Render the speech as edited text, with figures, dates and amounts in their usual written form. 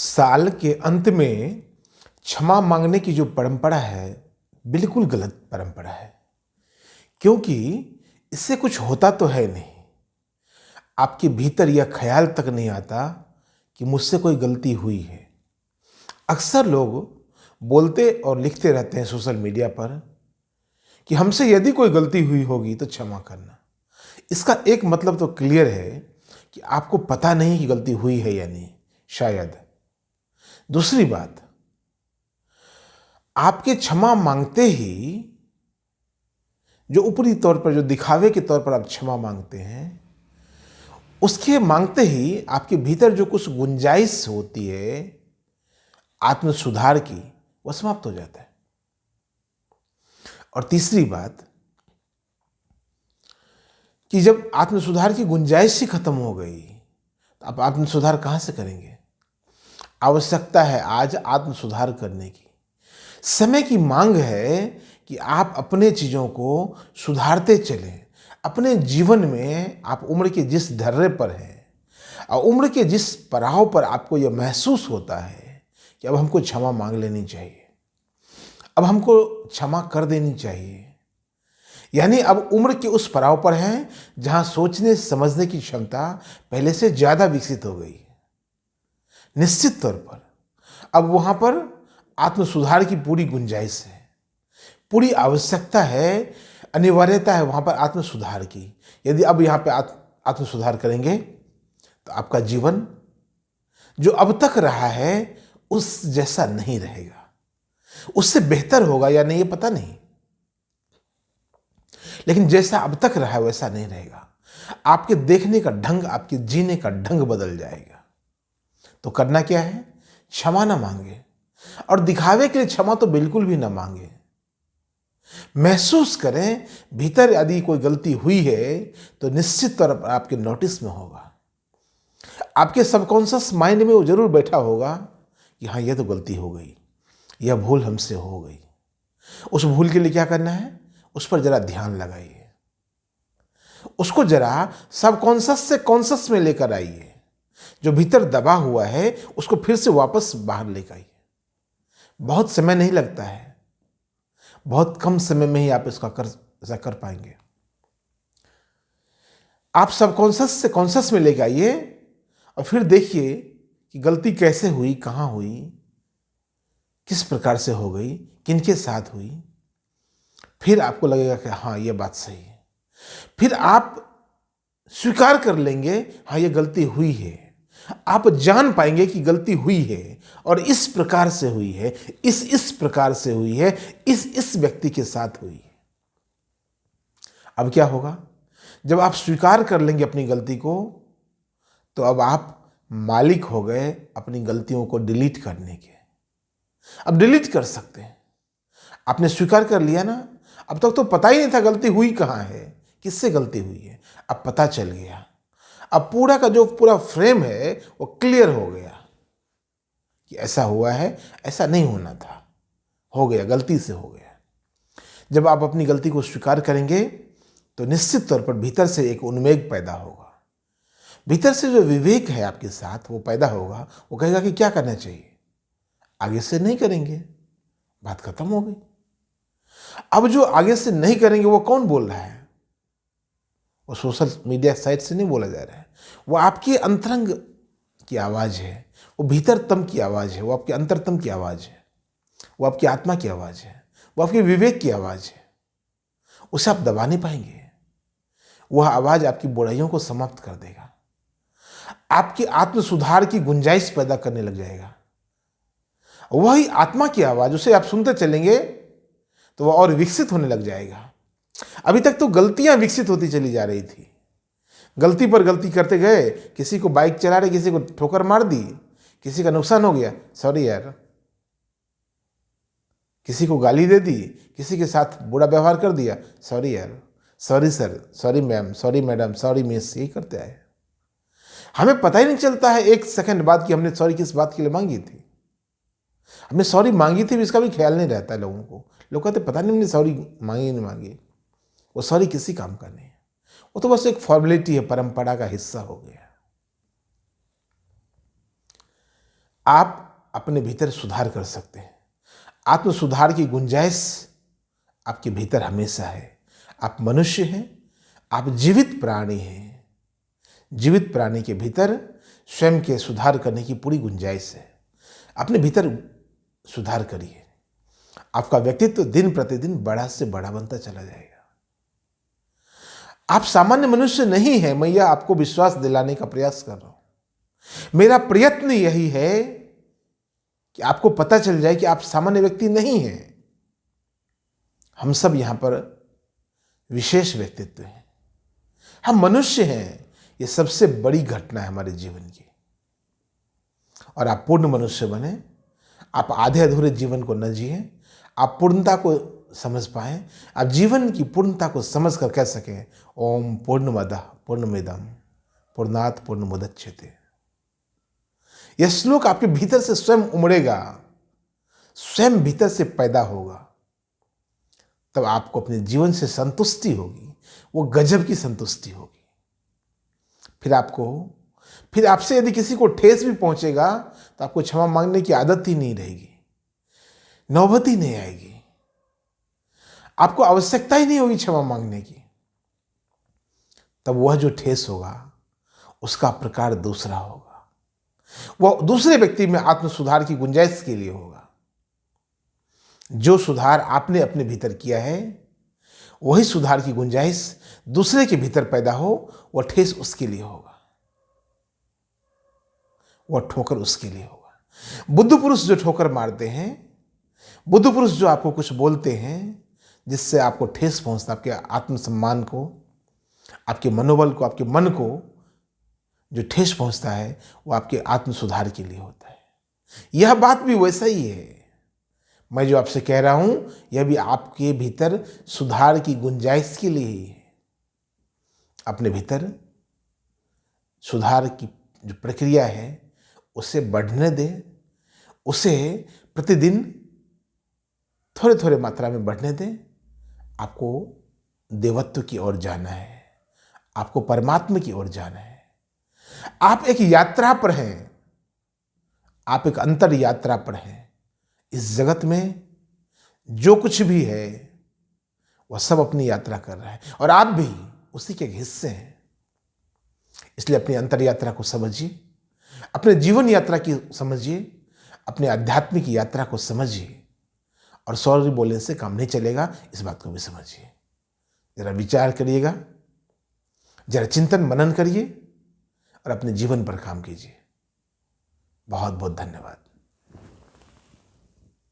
साल के अंत में क्षमा मांगने की जो परंपरा है, बिल्कुल गलत परंपरा है। क्योंकि इससे कुछ होता तो है नहीं। आपके भीतर यह ख्याल तक नहीं आता कि मुझसे कोई गलती हुई है। अक्सर लोग बोलते और लिखते रहते हैं सोशल मीडिया पर कि हमसे यदि कोई गलती हुई होगी तो क्षमा करना। इसका एक मतलब तो क्लियर है कि आपको पता नहीं कि गलती हुई है या नहीं, शायद। दूसरी बात, आपके क्षमा मांगते ही जो ऊपरी तौर पर, जो दिखावे के तौर पर आप क्षमा मांगते हैं, उसके मांगते ही आपके भीतर जो कुछ गुंजाइश होती है आत्म सुधार की, वह समाप्त हो जाता है। और तीसरी बात कि जब आत्म सुधार की गुंजाइश ही खत्म हो गई तो आप आत्म सुधार कहां से करेंगे? आवश्यकता है आज आत्म सुधार करने की। समय की मांग है कि आप अपने चीज़ों को सुधारते चलें। अपने जीवन में आप उम्र के जिस ढर्रे पर हैं और उम्र के जिस पड़ाव पर आपको यह महसूस होता है कि अब हमको क्षमा मांग लेनी चाहिए, अब हमको क्षमा कर देनी चाहिए, यानी अब उम्र के उस पड़ाव पर हैं जहां सोचने समझने की क्षमता पहले से ज़्यादा विकसित हो गई है। निश्चित तौर पर अब वहां पर आत्म सुधार की पूरी गुंजाइश है, पूरी आवश्यकता है, अनिवार्यता है वहां पर आत्म सुधार की। यदि अब यहाँ पे आत्म सुधार करेंगे तो आपका जीवन जो अब तक रहा है उस जैसा नहीं रहेगा, उससे बेहतर होगा या नहीं ये पता नहीं, लेकिन जैसा अब तक रहा है वैसा नहीं रहेगा। आपके देखने का ढंग, आपके जीने का ढंग बदल जाएगा। तो करना क्या है? क्षमा ना मांगे, और दिखावे के लिए क्षमा तो बिल्कुल भी ना मांगे। महसूस करें भीतर यदि कोई गलती हुई है तो निश्चित तौर पर आपके नोटिस में होगा, आपके सबकॉन्शियस माइंड में वो जरूर बैठा होगा कि हाँ यह तो गलती हो गई, यह भूल हमसे हो गई। उस भूल के लिए क्या करना है? उस पर जरा ध्यान लगाइए, उसको जरा सबकॉन्शियस से कॉन्शियस में लेकर आइए। जो भीतर दबा हुआ है उसको फिर से वापस बाहर लेकर आइए। बहुत समय नहीं लगता है, बहुत कम समय में ही आप ऐसा कर पाएंगे। आप सबकॉन्शियस से कॉन्शियस में लेकर आइए और फिर देखिए कि गलती कैसे हुई, कहाँ हुई, किस प्रकार से हो गई, किनके साथ हुई। फिर आपको लगेगा कि हाँ ये बात सही है। फिर आप स्वीकार कर लेंगे हाँ ये गलती हुई है। आप जान पाएंगे कि गलती हुई है और इस प्रकार से हुई है, इस प्रकार से हुई है, इस व्यक्ति के साथ हुई है। अब क्या होगा? जब आप स्वीकार कर लेंगे अपनी गलती को तो अब आप मालिक हो गए अपनी गलतियों को डिलीट करने के। अब डिलीट कर सकते हैं। आपने स्वीकार कर लिया ना, अब तक तो पता ही नहीं था गलती हुई कहाँ है, किससे गलती हुई है। अब पता चल गया। अब पूरा का जो पूरा फ्रेम है वो क्लियर हो गया कि ऐसा हुआ है, ऐसा नहीं होना था, हो गया, गलती से हो गया। जब आप अपनी गलती को स्वीकार करेंगे तो निश्चित तौर पर भीतर से एक उन्मेग पैदा होगा। भीतर से जो विवेक है आपके साथ वो पैदा होगा। वो कहेगा कि क्या करना चाहिए, आगे से नहीं करेंगे, बात खत्म हो गई। अब जो आगे से नहीं करेंगे वो कौन बोल रहा है? वो सोशल मीडिया साइट से नहीं बोला जा रहा है, वो आपकी अंतरंग की आवाज है, वो भीतरतम की आवाज है, वो आपके अंतरतम की आवाज है, वो आपकी आत्मा की आवाज है, वो आपके विवेक की आवाज है। उसे आप दबा नहीं पाएंगे। वह आवाज आपकी बुराइयों को समाप्त कर देगा, आपकी आत्म सुधार की गुंजाइश पैदा करने लग जाएगा। वही आत्मा की आवाज, उसे आप सुनते चलेंगे तो वह और विकसित होने लग जाएगा। अभी तक तो गलतियां विकसित होती चली जा रही थी, गलती पर गलती करते गए, किसी को बाइक चला रहे किसी को ठोकर मार दी, किसी का नुकसान हो गया, सॉरी यार, किसी को गाली दे दी, किसी के साथ बुरा व्यवहार कर दिया, सॉरी यार, sorry sir, sorry ma'am, sorry madam, sorry miss, यही करते आए। हमें पता ही नहीं चलता है एक सेकंड बाद कि हमने सॉरी किस बात के लिए मांगी थी। हमने सॉरी मांगी थी इसका भी ख्याल नहीं रहता है लोगों को। लोग कहते पता नहीं हमने सॉरी मांगी नहीं मांगी। वो सॉरी किसी काम का नहीं है, वो तो बस एक फॉर्मेलिटी है, परंपरा का हिस्सा हो गया। आप अपने भीतर सुधार कर सकते हैं। आत्म सुधार की गुंजाइश आपके भीतर हमेशा है। आप मनुष्य हैं, आप जीवित प्राणी हैं। जीवित प्राणी के भीतर स्वयं के सुधार करने की पूरी गुंजाइश है। अपने भीतर सुधार करिए, आपका व्यक्तित्व दिन प्रतिदिन बड़ा से बड़ा बनता चला जाएगा। आप सामान्य मनुष्य नहीं हैं, मैं यह आपको विश्वास दिलाने का प्रयास कर रहा हूं। मेरा प्रयत्न यही है कि आपको पता चल जाए कि आप सामान्य व्यक्ति नहीं हैं। हम सब यहां पर विशेष व्यक्तित्व हैं। हम मनुष्य हैं, यह सबसे बड़ी घटना है हमारे जीवन की। और आप पूर्ण मनुष्य बने, आप आधे अधूरे जीवन को न जिए, आप पूर्णता को समझ पाएं, आप जीवन की पूर्णता को समझ कर कह सकें, ओम पूर्णमदः पूर्णमिदं पूर्णात् पूर्णमुदच्यते। यह श्लोक आपके भीतर से स्वयं उमड़ेगा, स्वयं भीतर से पैदा होगा। तब आपको अपने जीवन से संतुष्टि होगी, वो गजब की संतुष्टि होगी। फिर आपसे यदि किसी को ठेस भी पहुंचेगा तो आपको क्षमा मांगने की आदत ही नहीं रहेगी, नौबत ही नहीं आएगी, आपको आवश्यकता ही नहीं होगी क्षमा मांगने की। तब वह जो ठेस होगा उसका प्रकार दूसरा होगा, वह दूसरे व्यक्ति में आत्म सुधार की गुंजाइश के लिए होगा। जो सुधार आपने अपने भीतर किया है वही सुधार की गुंजाइश दूसरे के भीतर पैदा हो, वह ठेस उसके लिए होगा, वह ठोकर उसके लिए होगा। बुद्ध पुरुष जो ठोकर मारते हैं, बुद्ध पुरुष जो आपको कुछ बोलते हैं जिससे आपको ठेस पहुंचता, आपके आत्मसम्मान को, आपके मनोबल को, आपके मन को जो ठेस पहुंचता है, वो आपके आत्म सुधार के लिए होता है। यह बात भी वैसा ही है। मैं जो आपसे कह रहा हूं यह भी आपके भीतर सुधार की गुंजाइश के लिए ही है। अपने भीतर सुधार की जो प्रक्रिया है उसे बढ़ने दें, उसे प्रतिदिन थोड़े थोड़े मात्रा में बढ़ने दें। आपको देवत्व की ओर जाना है, आपको परमात्मा की ओर जाना है। आप एक यात्रा पर हैं, आप एक अंतर यात्रा पर हैं। इस जगत में जो कुछ भी है वह सब अपनी यात्रा कर रहा है और आप भी उसी के एक हिस्से हैं। इसलिए अपनी अंतर यात्रा को समझिए, अपने जीवन यात्रा की समझिए, अपने आध्यात्मिक यात्रा को समझिए। और सॉरी बोलने से काम नहीं चलेगा, इस बात को भी समझिए। जरा विचार करिएगा, जरा चिंतन मनन करिए और अपने जीवन पर काम कीजिए। बहुत बहुत धन्यवाद।